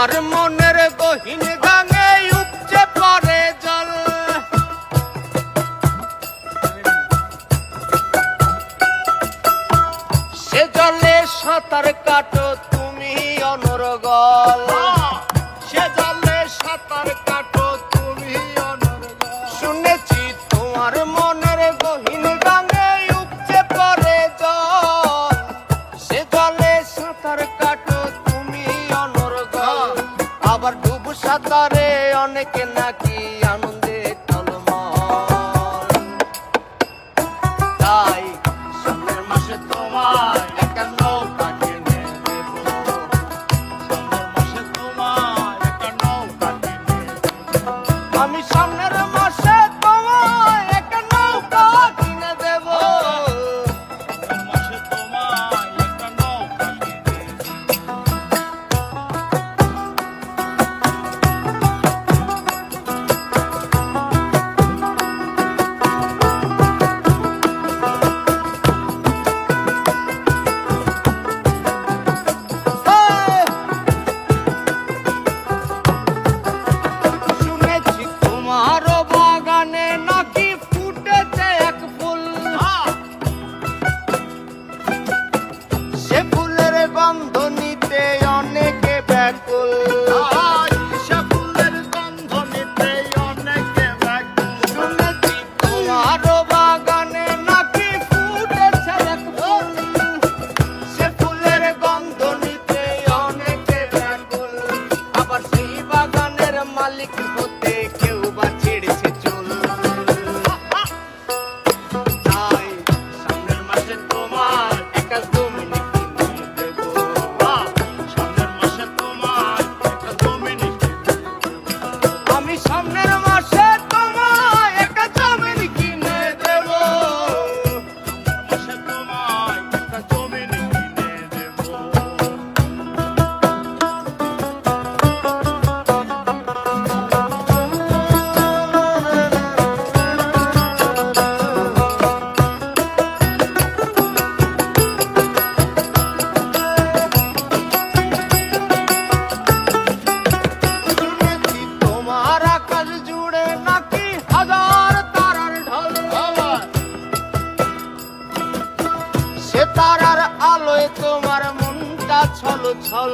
তোমার মনের গহীন গাঙে উপচে পড়ে জল। সে জলে সাঁতার কাটো তুমি অনর্গল। সে জলে সাঁতার কাটো তুমি অনর্গল। শুনেছি তোমার মনের গহীন গাঙে উপচে পড়ে জল। সে জলে সাঁতার কাটো তুমি অনর্গল। আবার ডুব সাঁতারে অনেকে নাকি আনন্দে টলমল। তাই সামনের মাসে তোমার একটা নৌকা কিনে দেব। সামনের মাসে তোমার একটা নৌকা কিনে দেব। আমি সামনের মাসে তোমায় একটা নৌকা কিনে দেব। সামনের মাসে তোমার একটা নৌকা কিনে দেব। শুনেছি তোমার বাগানে নাকি ফুটেছে এক ফুল। সে ফুলের গন্ধ নিতে অনেকে ব্যাকুল। সে ফুলের গন্ধ নিতে অনেকে ব্যাকুল। শুনেছি তোমার বাগানে নাকি ফুটেছে এক ফুল। সে ফুলের গন্ধ নিতে অনেকে ব্যাকুল। আবার সেই বাগানের মালিক হতে কেউ বা ছেড়েছে চুল। তাই সামনের মাসে তোমার একটা জমি কিনে দেব। সামনের মাসে তোমার একটা জমি কিনে দেব। আমি সামনের মাসে তোমায় একটা জমি কিনে দেব। মাসে তোমায় একটা জমি কিনে দেব। শুনেছি তোমার আকাশ জুড়ে নাকি হাজার তারার ঢল। সে তারার আলোয় তোমার মনটা ছল ছল।